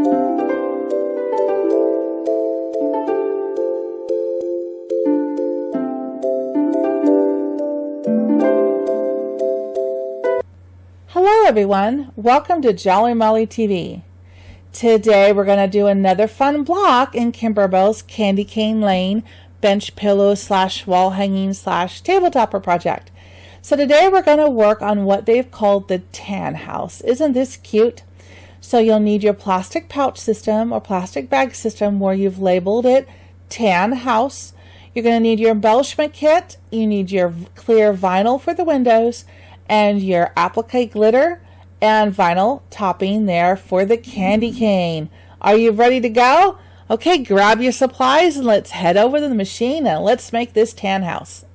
Hello everyone, welcome to Jolly Molly TV. Today we're going to do another fun block in Kimberbell's Candy Cane Lane bench pillow / wall hanging / tabletopper project. So today we're going to work on what they've called the tan house. Isn't this cute? So you'll need your plastic pouch system or plastic bag system where you've labeled it tan house. You're going to need your embellishment kit, you need your clear vinyl for the windows, and your applique glitter and vinyl topping there for the candy cane. Are you ready to go? Okay, grab your supplies and let's head over to the machine and let's make this tan house.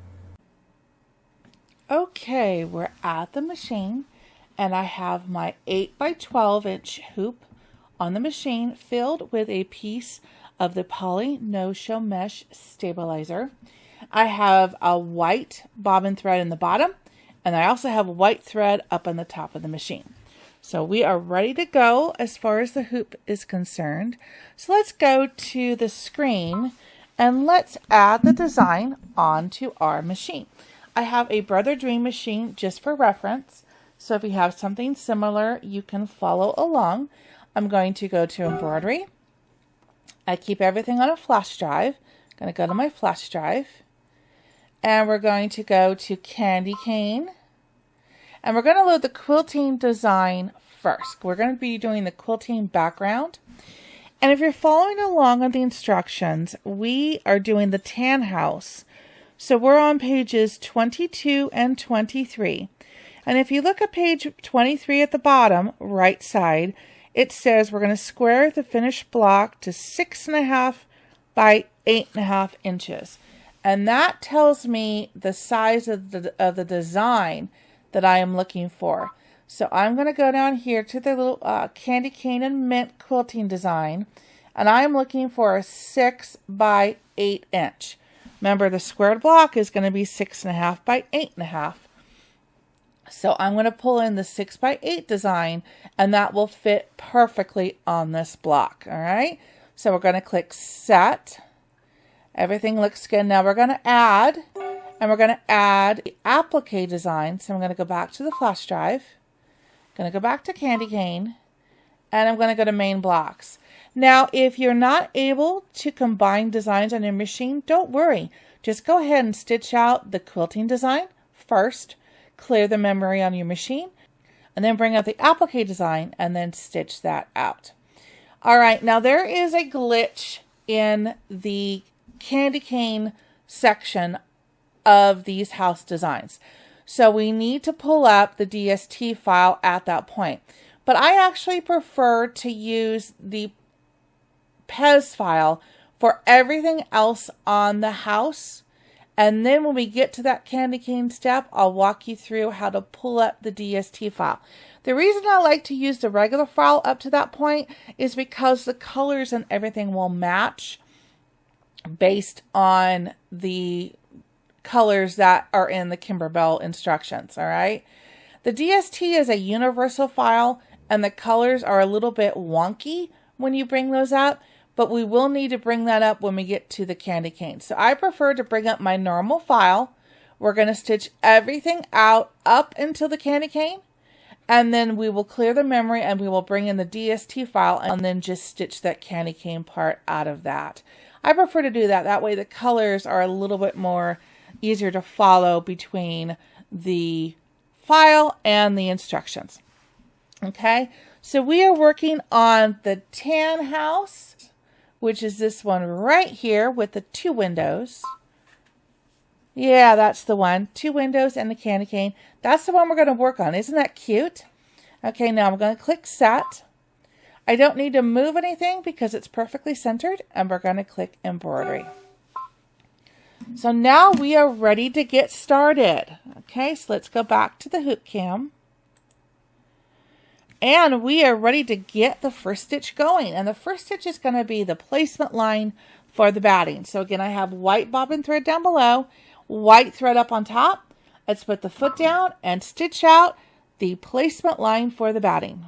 Okay, we're at the machine and I have my 8 by 12 inch hoop on the machine filled with a piece of the poly no-show mesh stabilizer. I have a white bobbin thread in the bottom, and I also have white thread up on the top of the machine. So we are ready to go as far as the hoop is concerned. So let's go to the screen and let's add the design onto our machine. I have a Brother Dream machine just for reference. So if you have something similar, you can follow along. I'm going to go to Embroidery. I keep everything on a flash drive. I'm going to go to my flash drive. And we're going to go to Candy Cane. And we're going to load the quilting design first. We're going to be doing the quilting background. And if you're following along on the instructions, we are doing the tan house. So we're on pages 22 and 23. And if you look at page 23 at the bottom, right side, it says we're going to square the finished block to 6.5 by 8.5 inches. And that tells me the size of the design that I am looking for. So I'm going to go down here to the little candy cane and mint quilting design, and I'm looking for a 6 by 8 inch. Remember, the squared block is going to be 6.5 by 8.5. So I'm going to pull in the 6 by 8 design, and that will fit perfectly on this block. All right. So we're going to click Set. Everything looks good. Now we're going to add. And we're going to add the applique design. So I'm going to go back to the flash drive. I'm going to go back to Candy Cane. And I'm going to go to Main Blocks. Now, if you're not able to combine designs on your machine, don't worry. Just go ahead and stitch out the quilting design first. Clear the memory on your machine. And then bring out the applique design and then stitch that out. All right, now there is a glitch in the Candy Cane section of these house designs. So we need to pull up the DST file at that point. But I actually prefer to use the PEZ file for everything else on the house. And then when we get to that candy cane step, I'll walk you through how to pull up the DST file. The reason I like to use the regular file up to that point is because the colors and everything will match based on the colors that are in the Kimberbell instructions. All right. The DST is a universal file and the colors are a little bit wonky when you bring those up, but we will need to bring that up when we get to the candy cane. So I prefer to bring up my normal file. We're going to stitch everything out up until the candy cane, and then we will clear the memory and we will bring in the DST file and then just stitch that candy cane part out of that. I prefer to do that. That way the colors are a little bit more easier to follow between the file and the instructions. Okay, so we are working on the tan house, which is this one right here with the 2 windows. Yeah, that's the one. 2 windows and the candy cane. That's the one we're going to work on. Isn't that cute? Okay, now I'm going to click Set. I don't need to move anything because it's perfectly centered, and we're going to click Embroidery. So now we are ready to get started. Okay, so let's go back to the hoop cam. And we are ready to get the first stitch going. And the first stitch is going to be the placement line for the batting. So again, I have white bobbin thread down below, white thread up on top. Let's put the foot down and stitch out the placement line for the batting.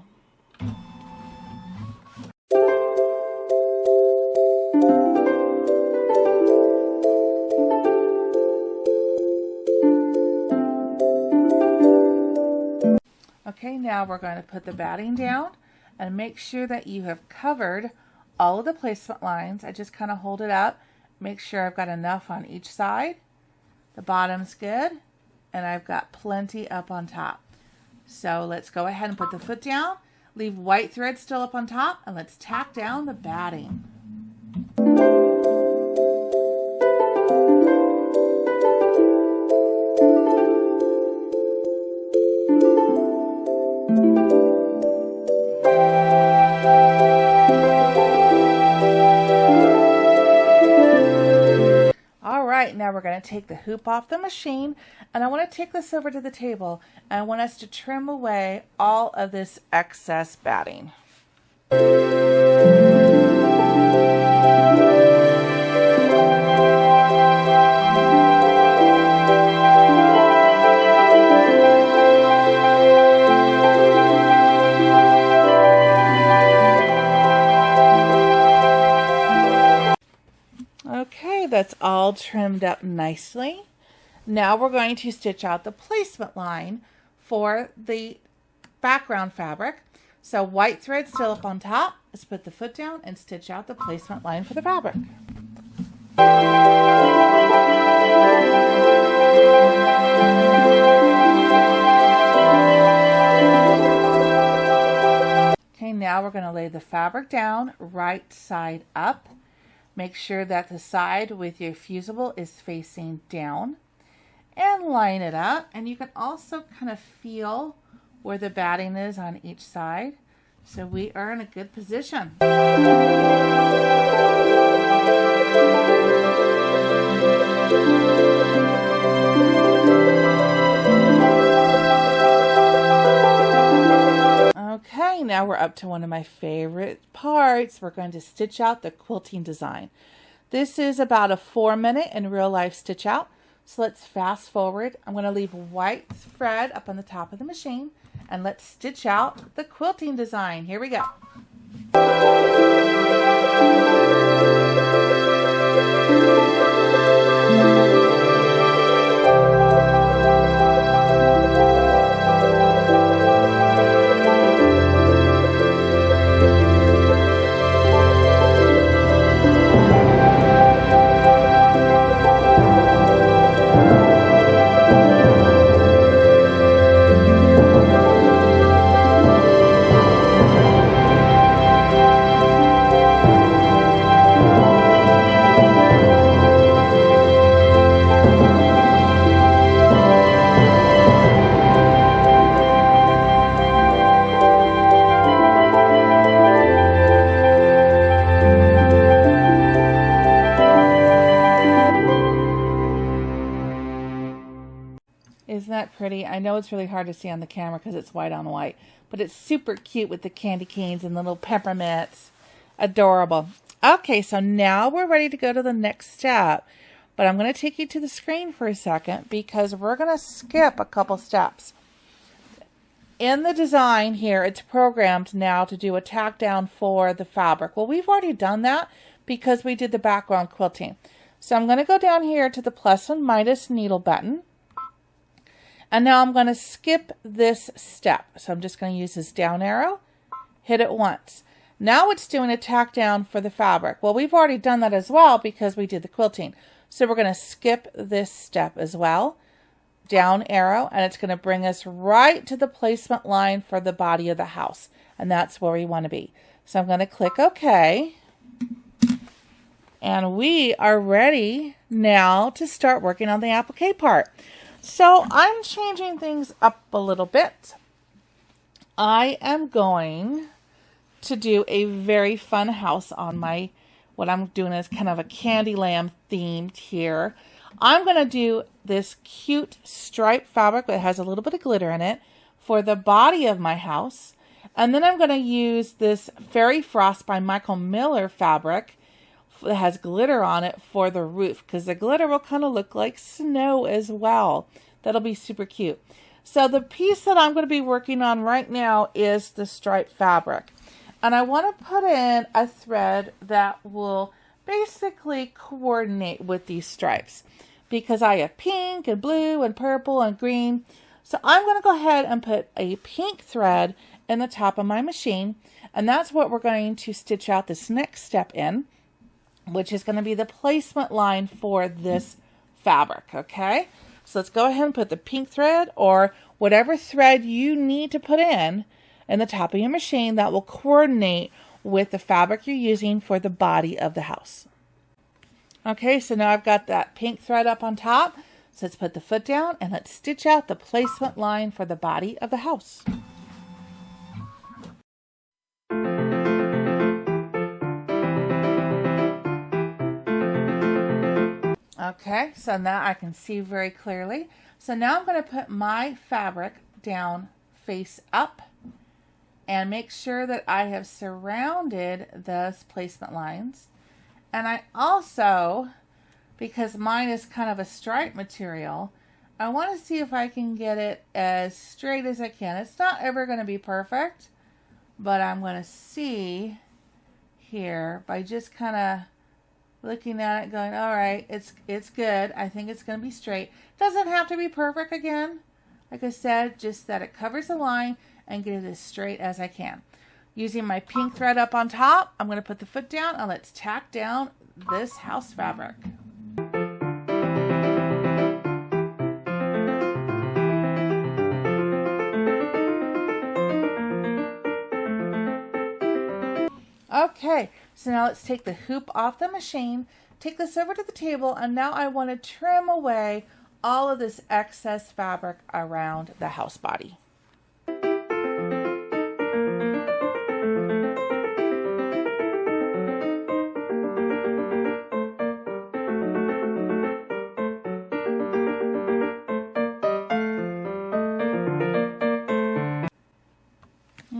now we're going to put the batting down and make sure that you have covered all of the placement lines. I just kind of hold it up, make sure I've got enough on each side. The bottom's good, and I've got plenty up on top. So let's go ahead and put the foot down, leave white thread still up on top, and let's tack down the batting. Now we're going to take the hoop off the machine, and I want to take this over to the table, and I want us to trim away all of this excess batting. Okay, that's all trimmed up nicely. Now we're going to stitch out the placement line for the background fabric. So white thread still up on top. Let's put the foot down and stitch out the placement line for the fabric. Okay, now we're going to lay the fabric down right side up. Make sure that the side with your fusible is facing down and line it up. And you can also kind of feel where the batting is on each side. So we are in a good position. Okay, now we're up to one of my favorite parts. We're going to stitch out the quilting design. This is about a 4-minute in real life stitch out. So let's fast forward. I'm going to leave white thread up on the top of the machine, and let's stitch out the quilting design. Here we go. Isn't that pretty? I know it's really hard to see on the camera because it's white on white, but it's super cute with the candy canes and the little peppermints. Adorable. Okay, so now we're ready to go to the next step, but I'm going to take you to the screen for a second because we're going to skip a couple steps. In the design here, it's programmed now to do a tack down for the fabric. Well, we've already done that because we did the background quilting. So I'm going to go down here to the plus and minus needle button. And now I'm going to skip this step. So I'm just going to use this down arrow, hit it once. Now it's doing a tack down for the fabric. Well, we've already done that as well because we did the quilting. So we're going to skip this step as well. Down arrow, and it's going to bring us right to the placement line for the body of the house. And that's where we want to be. So I'm going to click OK. And we are ready now to start working on the applique part. So I'm changing things up a little bit. I am going to do a very fun house on my, what I'm doing is kind of a Candyland themed here. I'm going to do this cute striped fabric that has a little bit of glitter in it for the body of my house. And then I'm going to use this Fairy Frost by Michael Miller fabric that has glitter on it for the roof, because the glitter will kind of look like snow as well. That'll be super cute. So the piece that I'm going to be working on right now is the striped fabric. And I want to put in a thread that will basically coordinate with these stripes, because I have pink and blue and purple and green. So I'm going to go ahead and put a pink thread in the top of my machine, and that's what we're going to stitch out this next step in, which is going to be the placement line for this fabric, okay? So let's go ahead and put the pink thread or whatever thread you need to put in the top of your machine that will coordinate with the fabric you're using for the body of the house. Okay, so now I've got that pink thread up on top. So let's put the foot down and let's stitch out the placement line for the body of the house. Okay, so now I can see very clearly. So now I'm going to put my fabric down face up and make sure that I have surrounded those placement lines. And I also, because mine is kind of a stripe material, I want to see if I can get it as straight as I can. It's not ever going to be perfect, but I'm going to see here by just kind of looking at it going, all right, it's good. I think it's going to be straight. Doesn't have to be perfect again. Like I said, just that it covers the line and get it as straight as I can. Using my pink thread up on top, I'm going to put the foot down and let's tack down this house fabric. Okay, so now let's take the hoop off the machine, take this over to the table, and now I want to trim away all of this excess fabric around the house body.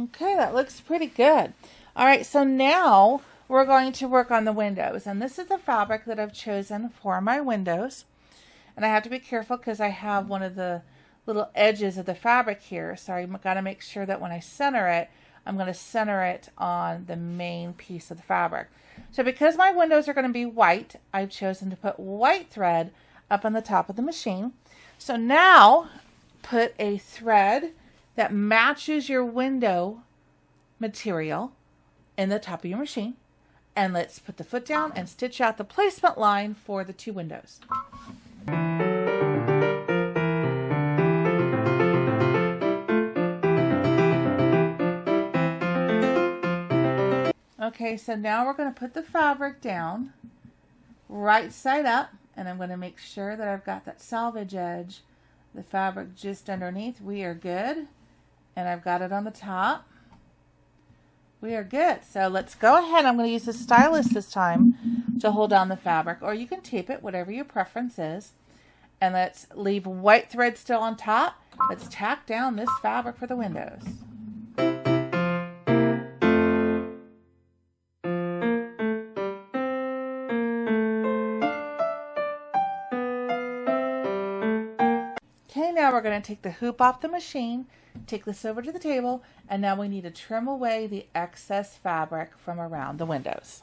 Okay, that looks pretty good. All right, so now we're going to work on the windows. And this is the fabric that I've chosen for my windows. And I have to be careful because I have one of the little edges of the fabric here. So I've got to make sure that when I center it, I'm going to center it on the main piece of the fabric. So because my windows are going to be white, I've chosen to put white thread up on the top of the machine. So now put a thread that matches your window material in the top of your machine, and let's put the foot down and stitch out the placement line for the two windows. Okay, so now we're going to put the fabric down right side up, and I'm going to make sure that I've got that selvage edge, the fabric just underneath. We are good. And I've got it on the top. We are good. So let's go ahead. I'm going to use the stylus this time to hold down the fabric, or you can tape it, whatever your preference is. And let's leave white thread still on top. Let's tack down this fabric for the windows. Okay, now we're going to take the hoop off the machine, take this over to the table, and now we need to trim away the excess fabric from around the windows.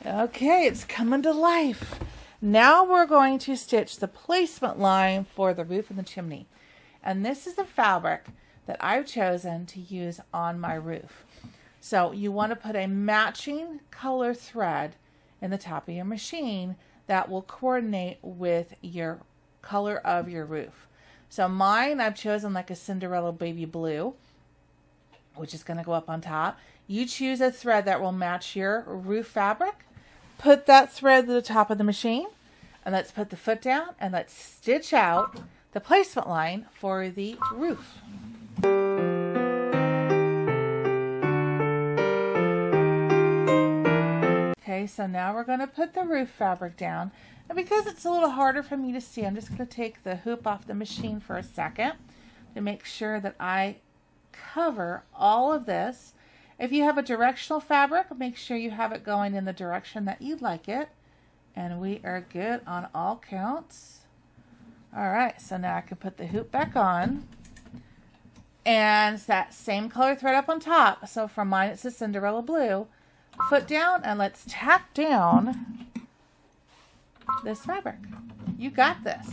Okay, it's coming to life. Now we're going to stitch the placement line for the roof and the chimney. And this is the fabric that I've chosen to use on my roof. So you want to put a matching color thread in the top of your machine that will coordinate with your color of your roof. So mine, I've chosen like a Cinderella baby blue, which is going to go up on top. You choose a thread that will match your roof fabric. Put that thread to the top of the machine, and let's put the foot down and let's stitch out the placement line for the roof. Okay, so now we're going to put the roof fabric down. And because it's a little harder for me to see, I'm just going to take the hoop off the machine for a second to make sure that I cover all of this. If you have a directional fabric, make sure you have it going in the direction that you'd like it. And we are good on all counts. All right, so now I can put the hoop back on. And it's that same color thread up on top. So for mine, it's a Cinderella blue. Foot down, and let's tack down this fabric. You got this.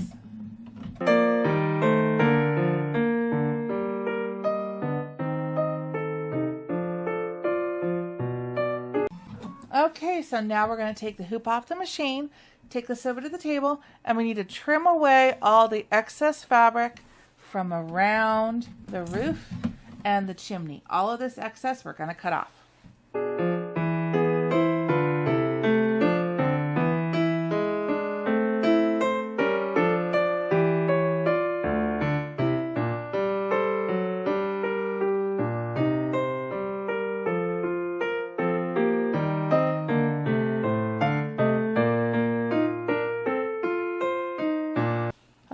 Okay, so now we're going to take the hoop off the machine, take this over to the table, and we need to trim away all the excess fabric from around the roof and the chimney. All of this excess we're going to cut off.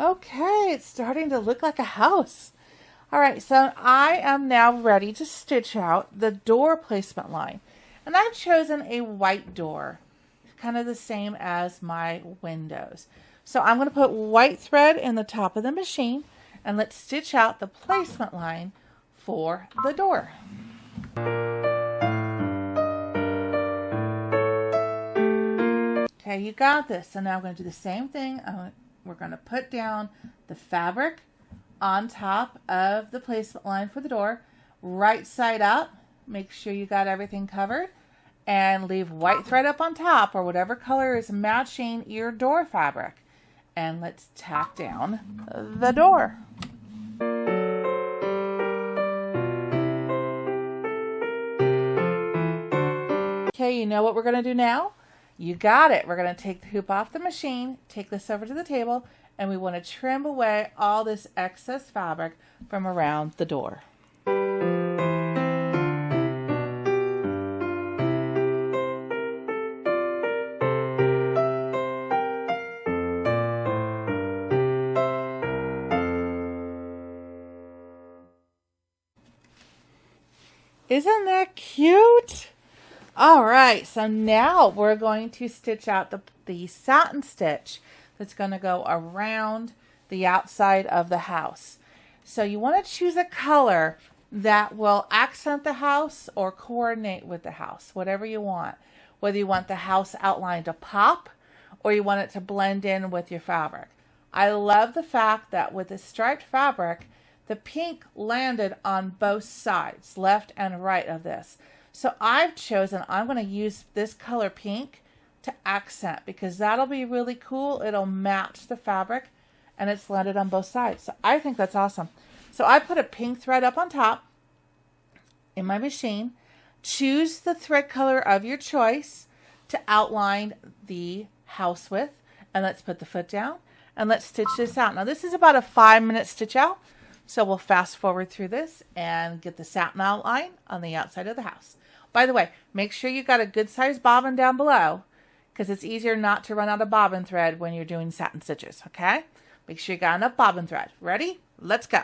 Okay, it's starting to look like a house. All right, so I am now ready to stitch out the door placement line. And I've chosen a white door, kind of the same as my windows. So I'm going to put white thread in the top of the machine, and let's stitch out the placement line for the door. Okay, you got this. So now I'm going to do the same thing. We're going to put down the fabric on top of the placement line for the door, right side up. Make sure you got everything covered, and leave white thread up on top, or whatever color is matching your door fabric. And let's tack down the door. Okay, you know what we're going to do now? You got it. We're going to take the hoop off the machine, take this over to the table, and we want to trim away all this excess fabric from around the door. Isn't that cute? All right, so now we're going to stitch out the satin stitch that's going to go around the outside of the house. So you want to choose a color that will accent the house or coordinate with the house, whatever you want. Whether you want the house outline to pop or you want it to blend in with your fabric. I love the fact that with the striped fabric, the pink landed on both sides, left and right of this. So I've chosen, I'm going to use this color pink to accent, because that'll be really cool. It'll match the fabric, and it's landed on both sides. So I think that's awesome. So I put a pink thread up on top in my machine. Choose the thread color of your choice to outline the house with. And let's put the foot down, and let's stitch this out. Now this is about a 5-minute stitch out. So we'll fast forward through this and get the satin outline on the outside of the house. By the way, make sure you got a good size bobbin down below, because it's easier not to run out of bobbin thread when you're doing satin stitches, okay? Make sure you got enough bobbin thread. Ready? Let's go.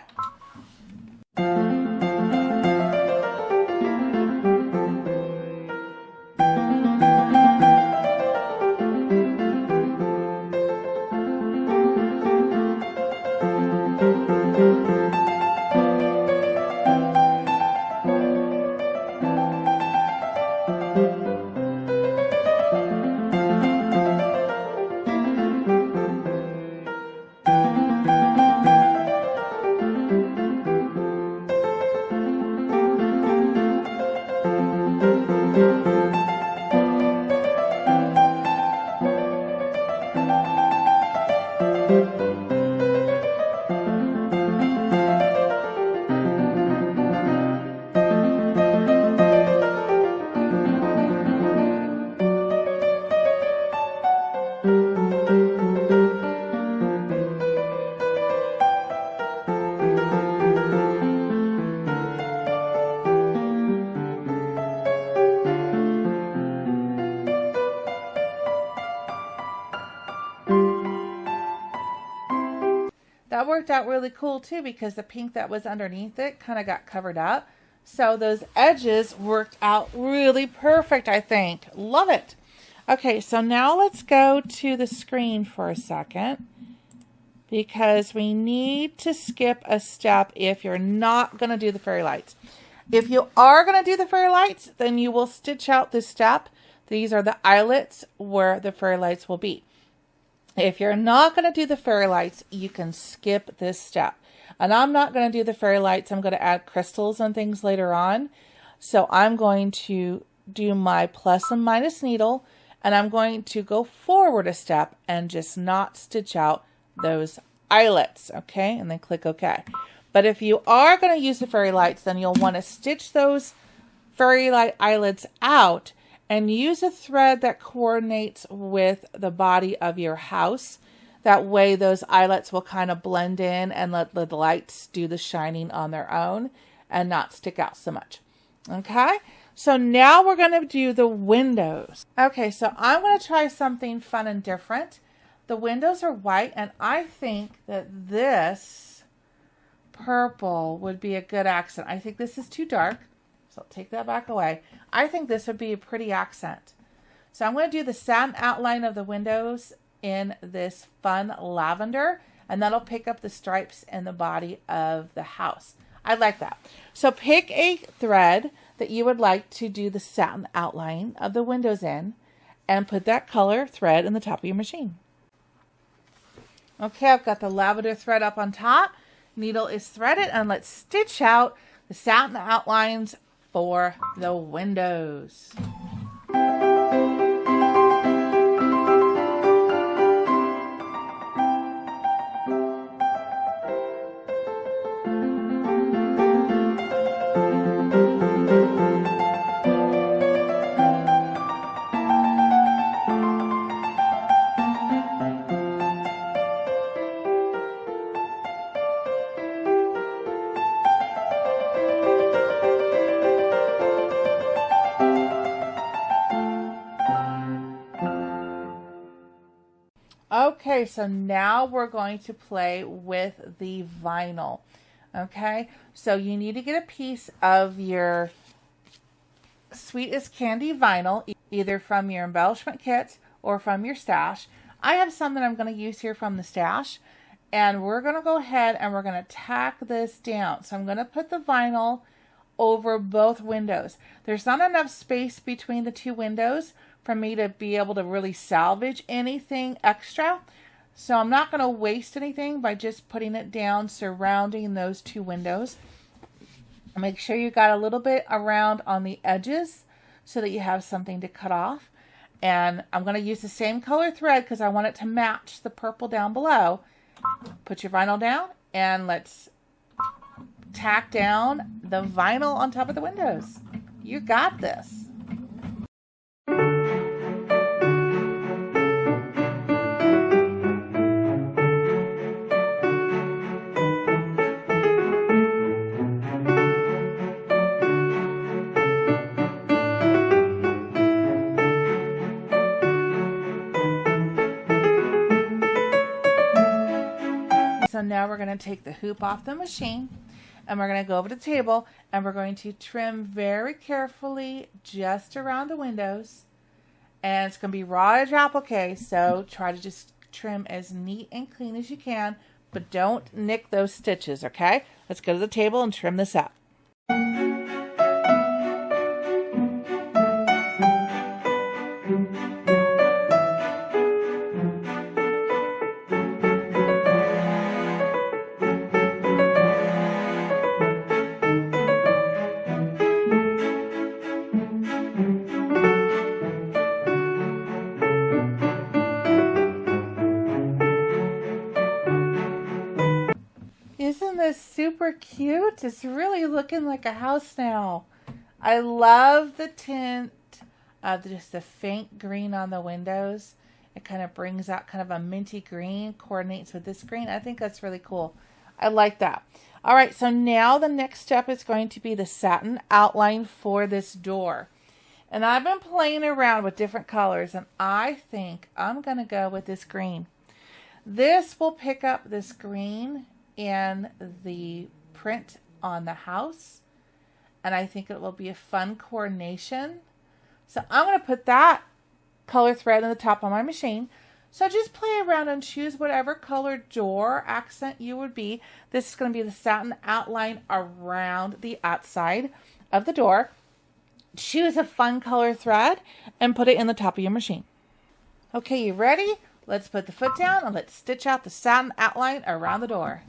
That worked out really cool too, because the pink that was underneath it kind of got covered up. So those edges worked out really perfect, I think. Love it. Okay, so now let's go to the screen for a second, because we need to skip a step if you're not going to do the fairy lights. If you are going to do the fairy lights, then you will stitch out this step. These are the eyelets where the fairy lights will be. If you're not going to do the fairy lights, you can skip this step. And I'm not going to do the fairy lights. I'm going to add crystals and things later on. So I'm going to do my plus and minus needle, and I'm going to go forward a step and just not stitch out those eyelets, okay? And then click OK. But if you are going to use the fairy lights, then you'll want to stitch those fairy light eyelets out and use a thread that coordinates with the body of your house. That way those eyelets will kind of blend in and let the lights do the shining on their own and not stick out so much. Okay, so now we're going to do the windows. Okay, so I'm going to try something fun and different. The windows are white, and I think that this purple would be a good accent. I think this is too dark, so I'll take that back away. I think this would be a pretty accent. So I'm going to do the satin outline of the windows in this fun lavender, and that'll pick up the stripes in the body of the house. I like that. So pick a thread that you would like to do the satin outline of the windows in, and put that color thread in the top of your machine. Okay, I've got the lavender thread up on top. Needle is threaded, and let's stitch out the satin outlines for the windows. Okay, so now we're going to play with the vinyl. Okay, so you need to get a piece of your Sweet as Candy vinyl, either from your embellishment kit or from your stash. I have some that I'm going to use here from the stash, and we're going to go ahead and we're going to tack this down. So I'm going to put the vinyl over both windows. There's not enough space between the two windows for me to be able to really salvage anything extra. So I'm not going to waste anything by just putting it down surrounding those two windows. Make sure you got a little bit around on the edges so that you have something to cut off. And I'm going to use the same color thread because I want it to match the purple down below. Put your vinyl down and let's tack down the vinyl on top of the windows. You got this. So now we're going to take the hoop off the machine, and we're going to go over to the table, and we're going to trim very carefully just around the windows. And it's going to be raw edge applique, so try to just trim as neat and clean as you can, but don't nick those stitches, okay? Let's go to the table and trim this up. Isn't this super cute? It's really looking like a house now. I love the tint of just the faint green on the windows. It kind of brings out kind of a minty green, coordinates with this green. I think that's really cool. I like that. All right, so now the next step is going to be the satin outline for this door. And I've been playing around with different colors, and I think I'm going to go with this green. This will pick up this green in the print on the house, and I think it will be a fun coordination. So I'm going to put that color thread on the top of my machine. So just play around and choose whatever color door accent you would be. This is going to be the satin outline around the outside of the door. Choose a fun color thread and put it in the top of your machine. Okay, you ready? Let's put the foot down and let's stitch out the satin outline around the door.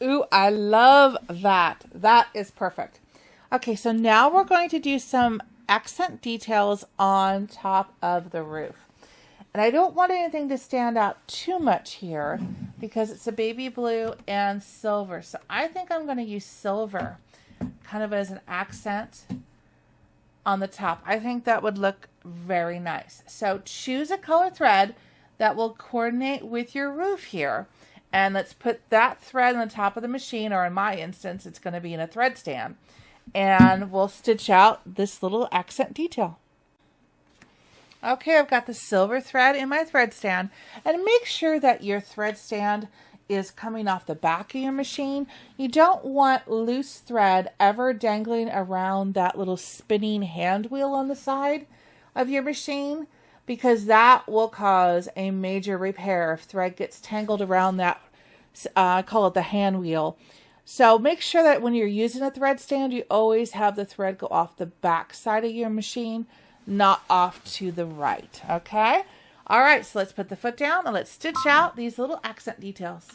Ooh, I love that. That is perfect. Okay, so now we're going to do some accent details on top of the roof. And I don't want anything to stand out too much here because it's a baby blue and silver. So I think I'm going to use silver kind of as an accent on the top. I think that would look very nice. So choose a color thread that will coordinate with your roof here. And let's put that thread on the top of the machine, or in my instance, it's going to be in a thread stand. And we'll stitch out this little accent detail. Okay, I've got the silver thread in my thread stand. And make sure that your thread stand is coming off the back of your machine. You don't want loose thread ever dangling around that little spinning hand wheel on the side of your machine, because that will cause a major repair if thread gets tangled around that, I call it the hand wheel. So make sure that when you're using a thread stand, you always have the thread go off the back side of your machine, not off to the right, okay? All right, so let's put the foot down and let's stitch out these little accent details.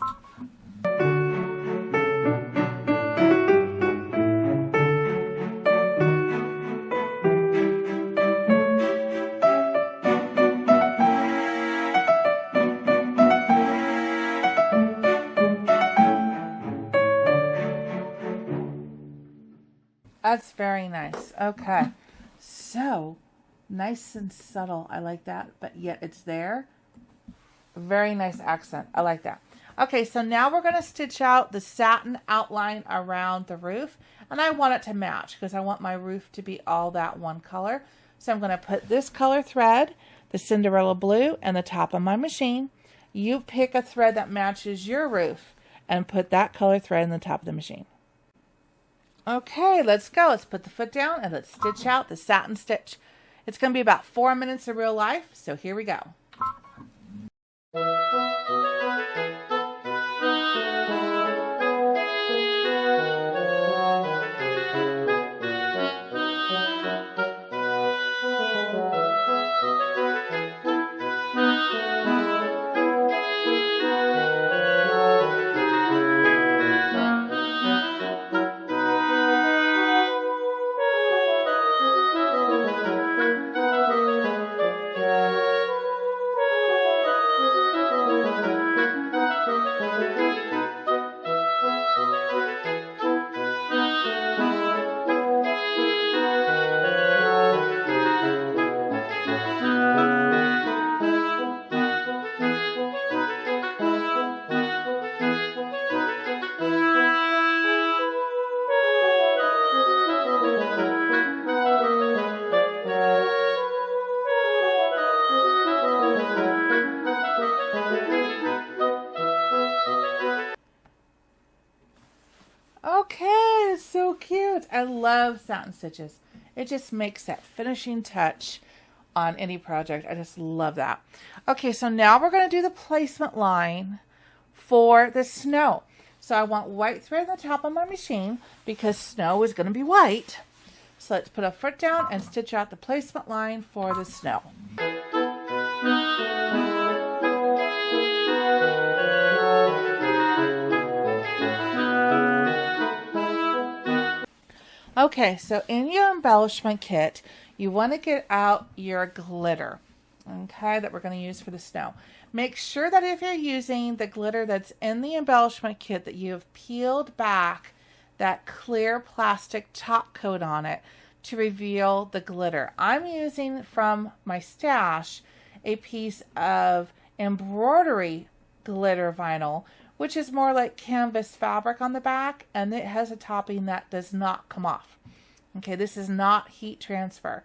That's very nice. Okay, so nice and subtle. I like that, but yet it's there. Very nice accent. I like that. Okay, so now we're going to stitch out the satin outline around the roof, and I want it to match because I want my roof to be all that one color. So I'm going to put this color thread, the Cinderella blue, and the top of my machine. You pick a thread that matches your roof and put that color thread in the top of the machine. Okay, let's go. Let's put the foot down and let's stitch out the satin stitch. It's going to be about 4 minutes of real life, so here we go. Okay, it's so cute. I love satin stitches. It just makes that finishing touch on any project. I just love that. Okay, so now we're going to do the placement line for the snow. So I want white thread on the top of my machine because snow is going to be white. So let's put a foot down and stitch out the placement line for the snow. Okay, so in your embellishment kit, you want to get out your glitter. okay, that we're going to use for the snow. Make sure that if you're using the glitter that's in the embellishment kit that you have peeled back that clear plastic top coat on it to reveal the glitter. I'm using from my stash a piece of embroidery glitter vinyl, which is more like canvas fabric on the back, and it has a topping that does not come off. Okay, this is not heat transfer.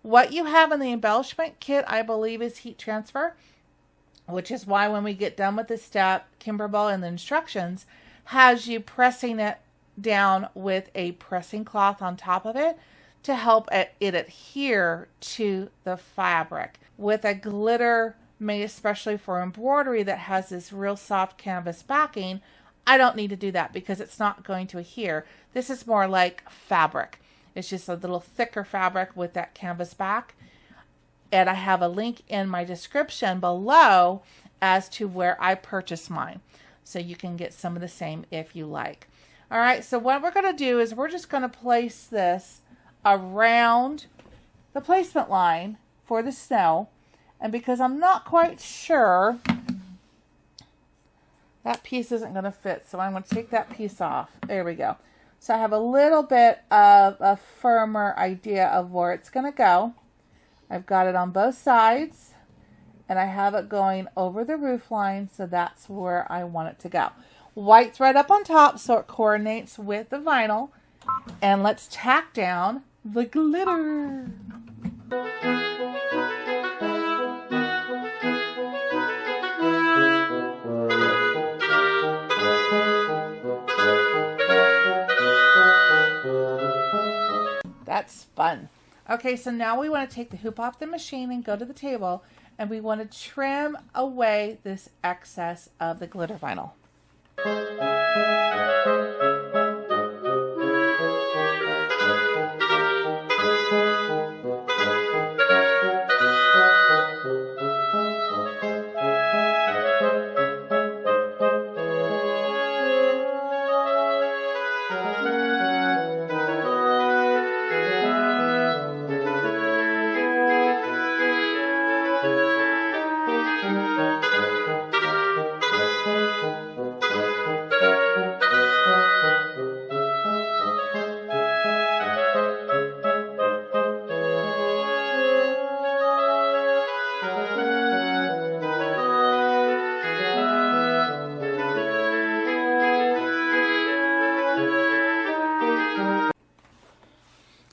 What you have in the embellishment kit, I believe, is heat transfer, which is why when we get done with this step, Kimberbell in the instructions has you pressing it down with a pressing cloth on top of it to help it adhere to the fabric. With a glitter made especially for embroidery that has this real soft canvas backing, I don't need to do that because it's not going to adhere. This is more like fabric. It's just a little thicker fabric with that canvas back. And I have a link in my description below as to where I purchased mine. So you can get some of the same if you like. All right, so what we're going to do is we're just going to place this around the placement line for the snow. And because I'm not quite sure, that piece isn't going to fit. So I'm going to take that piece off. There we go. So I have a little bit of a firmer idea of where it's going to go. I've got it on both sides. And I have it going over the roof line. So that's where I want it to go. White thread up on top so it coordinates with the vinyl. And let's tack down the glitter. That's fun. Okay, so now we want to take the hoop off the machine and go to the table, and we want to trim away this excess of the glitter vinyl.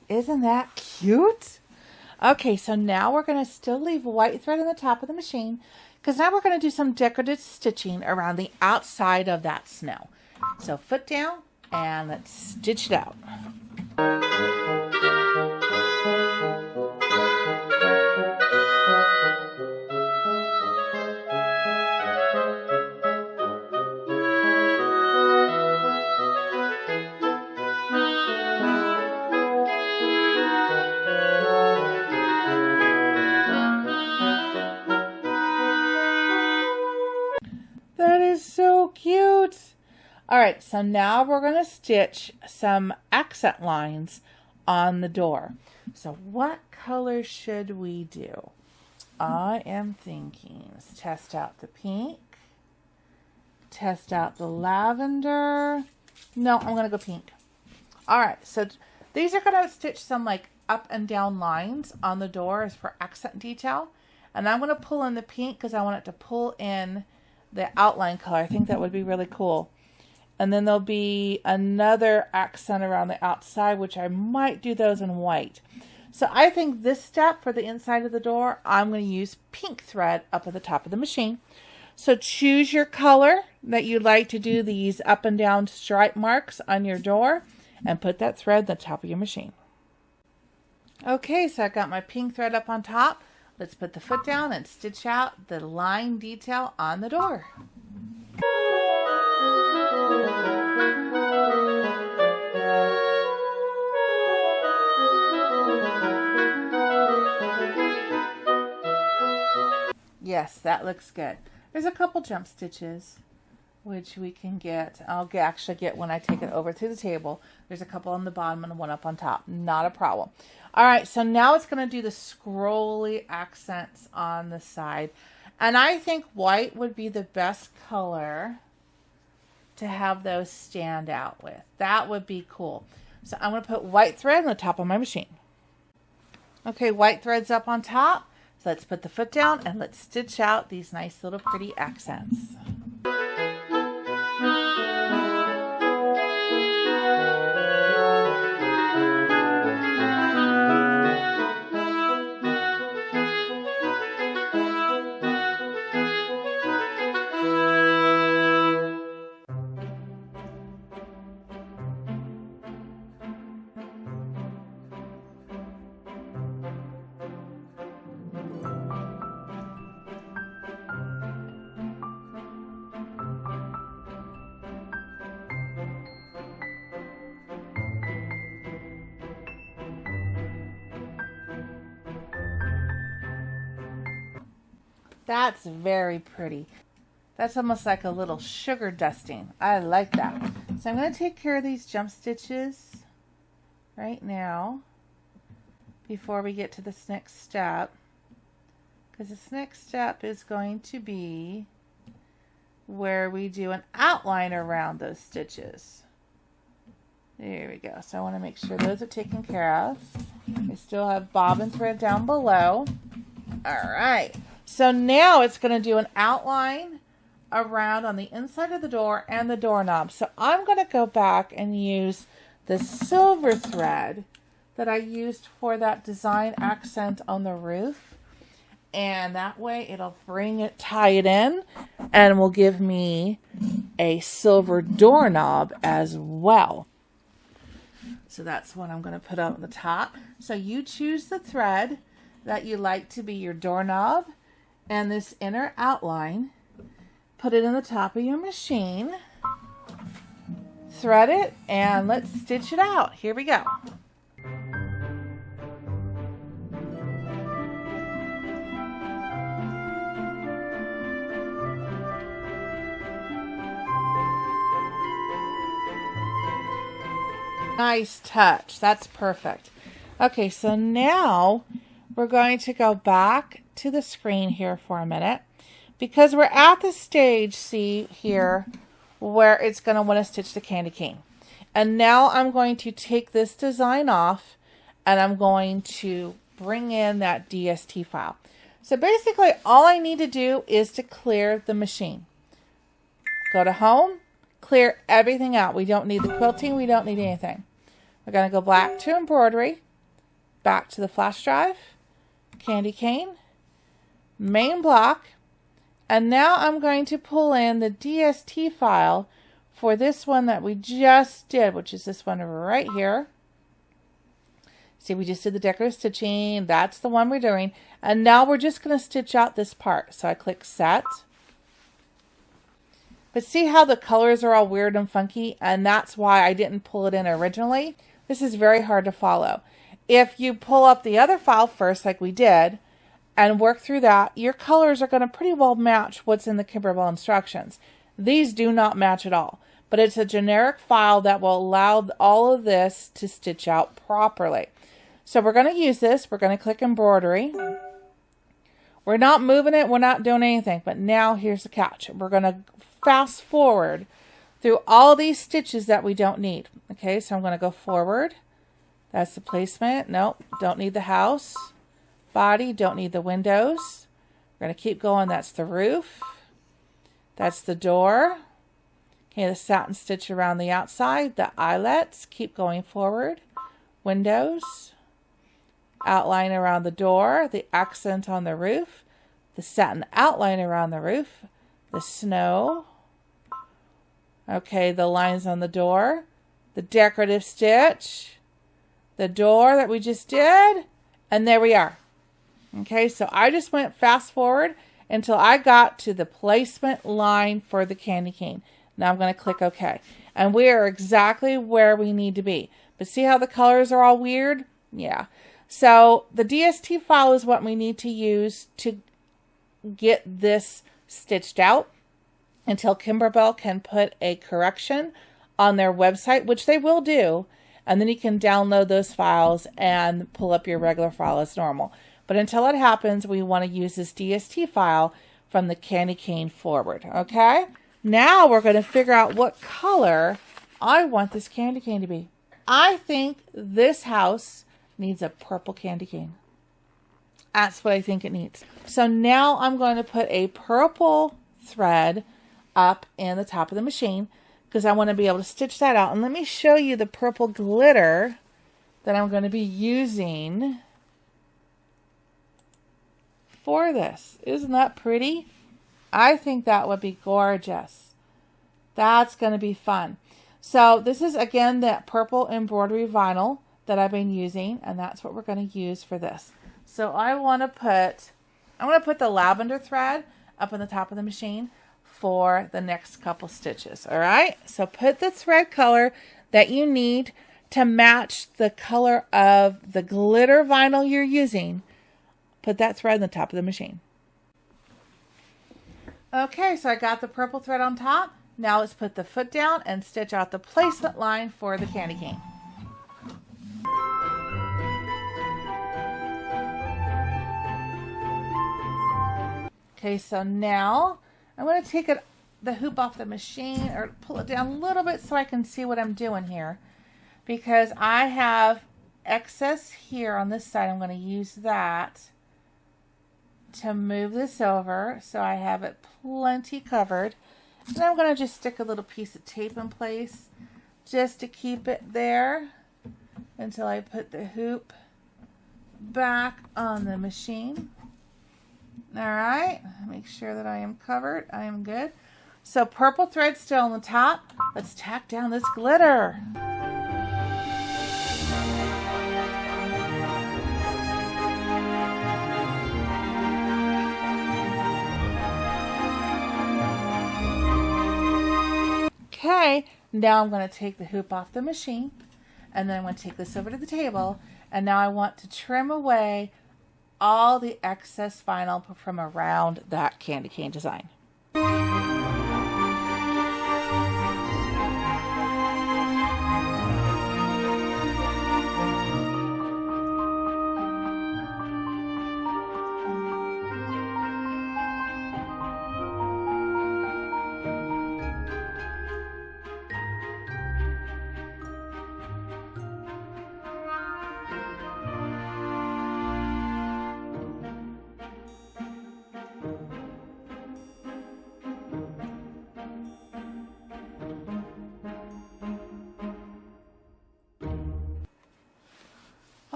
Isn't that cute? Okay, so now we're going to still leave white thread in the top of the machine because now we're going to do some decorative stitching around the outside of that snow. So foot down and let's stitch it out. That is so cute. All right, so now we're going to stitch some accent lines on the door. So what color should we do? I am thinking, let's test out the pink, test out the lavender. No, I'm going to go pink. All right, so these are going to stitch some like up and down lines on the door as for accent detail. And I'm going to pull in the pink because I want it to pull in the outline color. I think that would be really cool. And then there'll be another accent around the outside, which I might do those in white. So I think this step for the inside of the door, I'm going to use pink thread up at the top of the machine. So choose your color that you'd like to do these up and down stripe marks on your door and put that thread at the top of your machine. Okay, so I got my pink thread up on top. Let's put the foot down and stitch out the line detail on the door. Yes, that looks good. There's a couple jump stitches, which we can get. Actually get when I take it over to the table. There's a couple on the bottom and one up on top. Not a problem. All right, so now it's going to do the scrolly accents on the side. And I think white would be the best color to have those stand out with. That would be cool. So I'm going to put white thread on the top of my machine. Okay, white thread's up on top. So let's put the foot down and let's stitch out these nice little pretty accents. That's very pretty. That's almost like a little sugar dusting. I like that. So I'm going to take care of these jump stitches right now before we get to this next step. Because this next step is going to be where we do an outline around those stitches. There we go. So I want to make sure those are taken care of. I still have bobbin thread down below. All right. So now it's going to do an outline around on the inside of the door and the doorknob. So I'm going to go back and use the silver thread that I used for that design accent on the roof. And that way it'll tie it in and will give me a silver doorknob as well. So that's what I'm going to put on the top. So you choose the thread that you like to be your doorknob and this inner outline. Put it in the top of your machine, thread it, and let's stitch it out. Here we go. Nice touch. That's perfect. Okay, so now we're going to go back to the screen here for a minute because we're at the stage, see here, where it's going to want to stitch the candy cane. And now I'm going to take this design off and I'm going to bring in that DST file. So basically all I need to do is to clear the machine. Go to home, clear everything out. We don't need the quilting, we don't need anything. We're going to go back to embroidery, back to the flash drive, candy cane, main block, and now I'm going to pull in the DST file for this one that we just did, which is this one right here. See, we just did the decorative stitching. That's the one we're doing. And now we're just going to stitch out this part. So I click set. But see how the colors are all weird and funky? And that's why I didn't pull it in originally. This is very hard to follow. If you pull up the other file first, like we did, and work through that, your colors are going to pretty well match what's in the Kimberbell instructions. These do not match at all, but it's a generic file that will allow all of this to stitch out properly. So we're going to use this. We're going to click embroidery. We're not moving it. We're not doing anything, but now here's the catch. We're going to fast forward through all these stitches that we don't need. Okay, so I'm going to go forward. That's the placement. Nope, don't need the house. Body, don't need the windows. We're going to keep going. That's the roof. That's the door. Okay, the satin stitch around the outside. The eyelets, keep going forward. Windows. Outline around the door. The accent on the roof. The satin outline around the roof. The snow. Okay, the lines on the door. The decorative stitch. The door that we just did. And there we are. Okay, so I just went fast forward until I got to the placement line for the candy cane. Now I'm going to click OK. And we are exactly where we need to be. But see how the colors are all weird? Yeah. So the DST file is what we need to use to get this stitched out. until Kimberbell can put a correction on their website, which they will do. And then you can download those files and pull up your regular file as normal. But until it happens, we want to use this DST file from the candy cane forward, okay? Now we're going to figure out what color I want this candy cane to be. I think this house needs a purple candy cane. That's what I think it needs. So now I'm going to put a purple thread up in the top of the machine because I want to be able to stitch that out. And let me show you the purple glitter that I'm going to be using for this. Isn't that pretty? I think that would be gorgeous. That's going to be fun. So this is, again, that purple embroidery vinyl that I've been using, and that's what we're going to use for this. So I'm going to put the lavender thread up on the top of the machine for the next couple stitches. All right. So put the thread color that you need to match the color of the glitter vinyl you're using. Put that thread on the top of the machine. Okay, so I got the purple thread on top. Now let's put the foot down and stitch out the placement line for the candy cane. Okay, so now I'm going to take the hoop off the machine, or pull it down a little bit so I can see what I'm doing here. Because I have excess here on this side, I'm going to use that to move this over so I have it plenty covered. And I'm going to just stick a little piece of tape in place just to keep it there until I put the hoop back on the machine. All right, make sure that I am covered. I am good. So purple thread still on the top. Let's tack down this glitter. Okay, now I'm going to take the hoop off the machine, and then I'm going to take this over to the table, and now I want to trim away all the excess vinyl from around that candy cane design.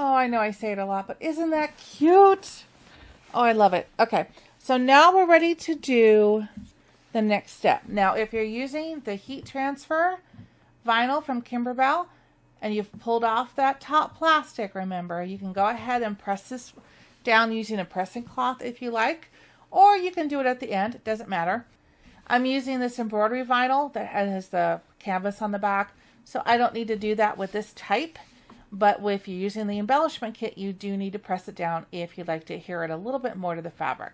Oh, I know I say it a lot, but isn't that cute? Oh, I love it. Okay, so now we're ready to do the next step. Now, if you're using the heat transfer vinyl from Kimberbell and you've pulled off that top plastic, remember, you can go ahead and press this down using a pressing cloth if you like, or you can do it at the end. It doesn't matter. I'm using this embroidery vinyl that has the canvas on the back, so I don't need to do that with this type. But if you're using the embellishment kit, you do need to press it down if you'd like to adhere it a little bit more to the fabric.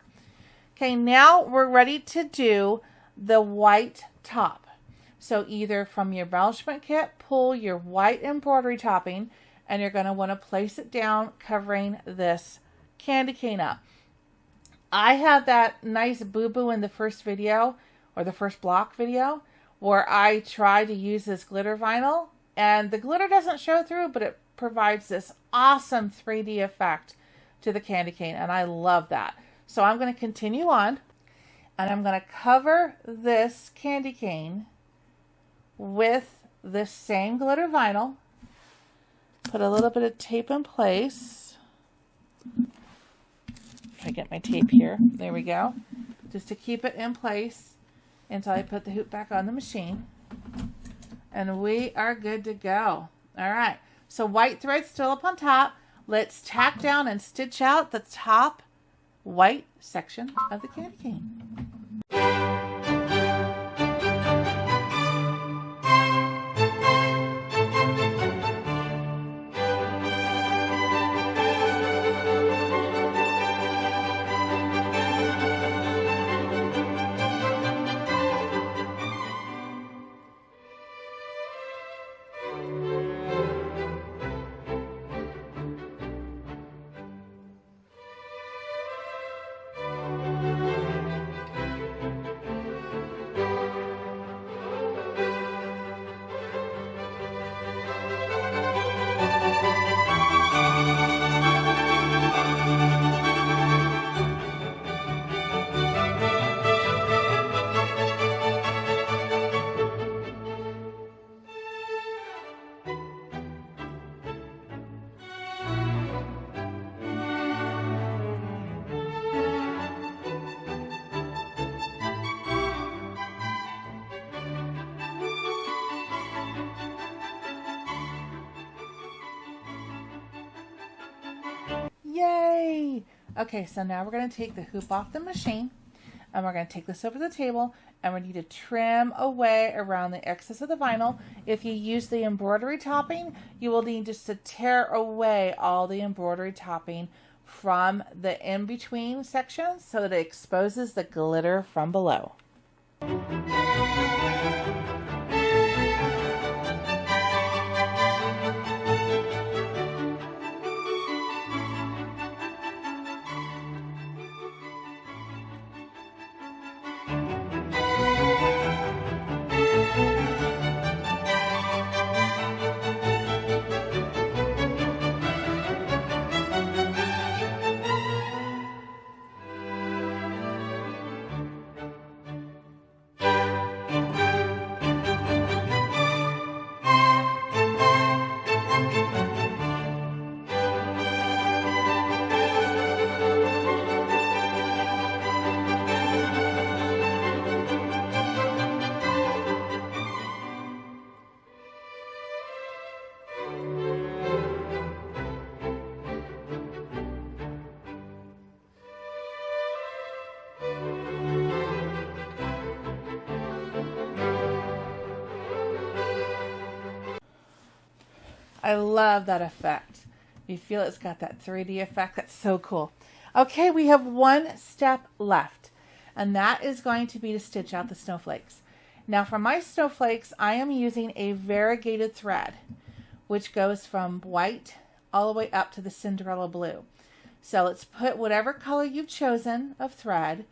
Okay, now we're ready to do the white top. So either from your embellishment kit, pull your white embroidery topping, and you're going to want to place it down, covering this candy cane up. I have that nice boo-boo in the first video, or the first block video, where I try to use this glitter vinyl, and the glitter doesn't show through, but it provides this awesome 3D effect to the candy cane, and I love that. So I'm going to continue on, and I'm going to cover this candy cane with this same glitter vinyl. Put a little bit of tape in place. Try to get my tape here. There we go. Just to keep it in place until I put the hoop back on the machine. And we are good to go. All right. So white thread still up on top. Let's tack down and stitch out the top white section of the candy cane. Yay! Okay, so now we're going to take the hoop off the machine, and we're going to take this over the table, and we need to trim away around the excess of the vinyl. If you use the embroidery topping, you will need just to tear away all the embroidery topping from the in-between sections so that it exposes the glitter from below. I love that effect. You feel it's got that 3D effect. That's so cool. Okay, we have one step left, and that is going to be to stitch out the snowflakes. Now for my snowflakes, I am using a variegated thread, which goes from white all the way up to the Cinderella blue. So let's put whatever color you've chosen of thread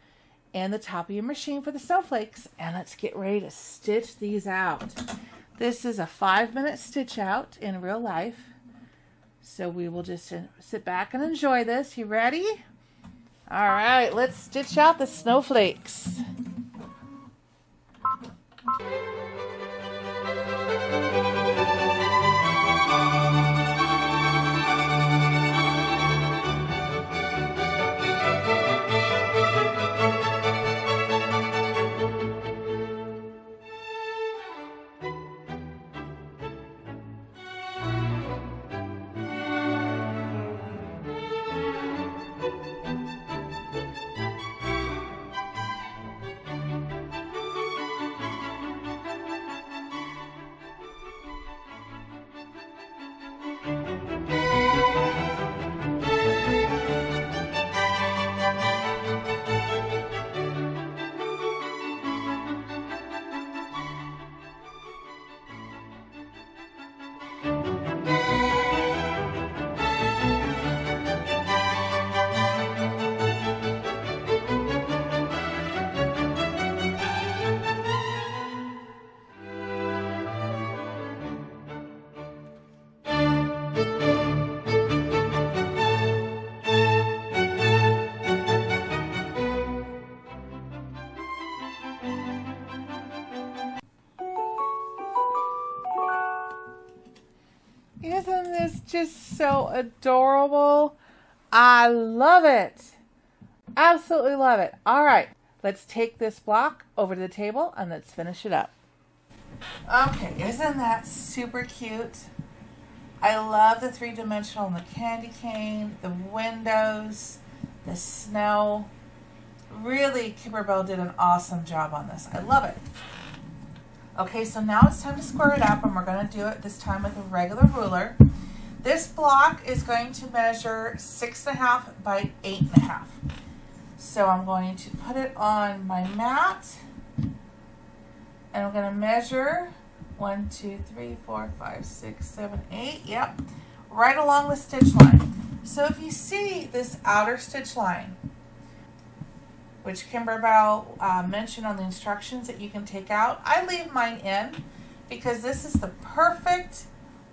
in the top of your machine for the snowflakes, and let's get ready to stitch these out. This is a 5-minute stitch out in real life. So we will just sit back and enjoy this. You ready? All right, let's stitch out the snowflakes. Isn't this just so adorable? I love it. Absolutely love it. All right, let's take this block over to the table and let's finish it up. Okay, isn't that super cute? I love the 3-dimensional and the candy cane, the windows, the snow. Really, Kimberbell did an awesome job on this. I love it. Okay, so now it's time to square it up, and we're going to do it this time with a regular ruler. This block is going to measure 6.5 by 8.5. So I'm going to put it on my mat, and I'm going to measure 1, 2, 3, 4, 5, 6, 7, 8. Yep, right along the stitch line. So if you see this outer stitch line, which Kimberbell mentioned on the instructions that you can take out, I leave mine in because this is the perfect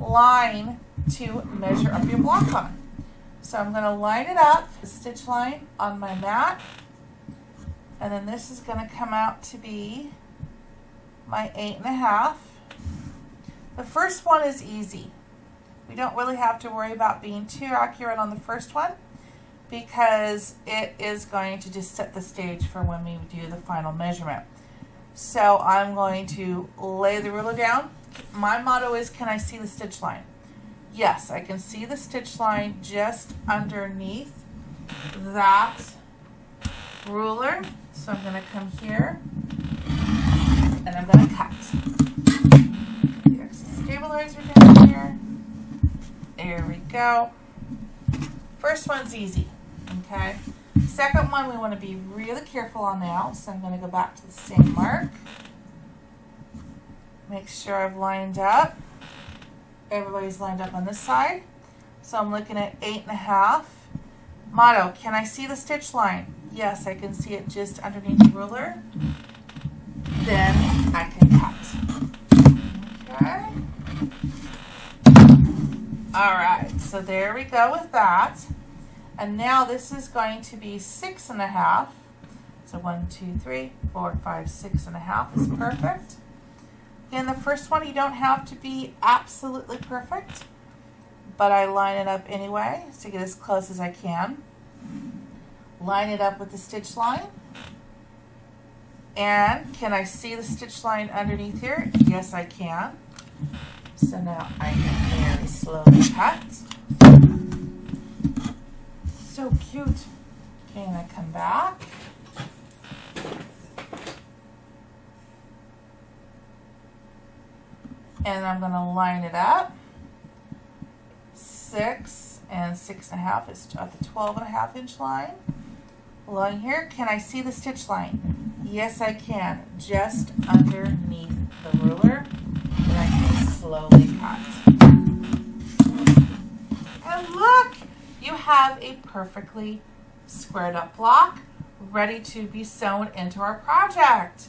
line to measure up your block on. So I'm going to line it up, the stitch line on my mat, and then this is going to come out to be my 8.5. The first one is easy. We don't really have to worry about being too accurate on the first one, because it is going to just set the stage for when we do the final measurement. So I'm going to lay the ruler down. My motto is, can I see the stitch line? Yes, I can see the stitch line just underneath that ruler. So I'm going to come here and I'm going to cut. There's the stabilizer down here. There we go. First one's easy, okay? Second one we want to be really careful on now, so I'm going to go back to the same mark. Make sure I've lined up. Everybody's lined up on this side. So I'm looking at 8.5. Motto, can I see the stitch line? Yes, I can see it just underneath the ruler. Then I can cut. Okay. All right, so there we go with that. And now this is going to be 6.5. So 1, 2, 3, 4, 5, 6.5 is perfect. Again, the first one you don't have to be absolutely perfect, but I line it up anyway to get as close as I can. Line it up with the stitch line. And can I see the stitch line underneath here? Yes, I can. So now I can very slowly cut. So cute. Okay, and I come back. And I'm going to line it up. 6 and 6.5 is at the 12.5 inch line. Along here, can I see the stitch line? Yes, I can. Just underneath the ruler. And I can slowly cut. And look, you have a perfectly squared up block ready to be sewn into our project.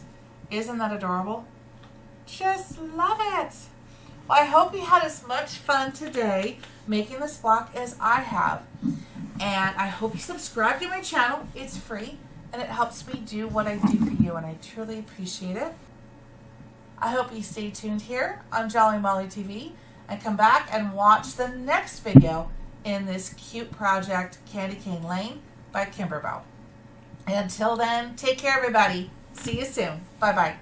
Isn't that adorable? Just love it. Well, I hope you had as much fun today making this block as I have. And I hope you subscribe to my channel. It's free and it helps me do what I do for you, and I truly appreciate it. I hope you stay tuned here on Jolly Molly TV and come back and watch the next video in this cute project, Candy Cane Lane by Kimberbell. And until then, take care everybody. See you soon. Bye-bye.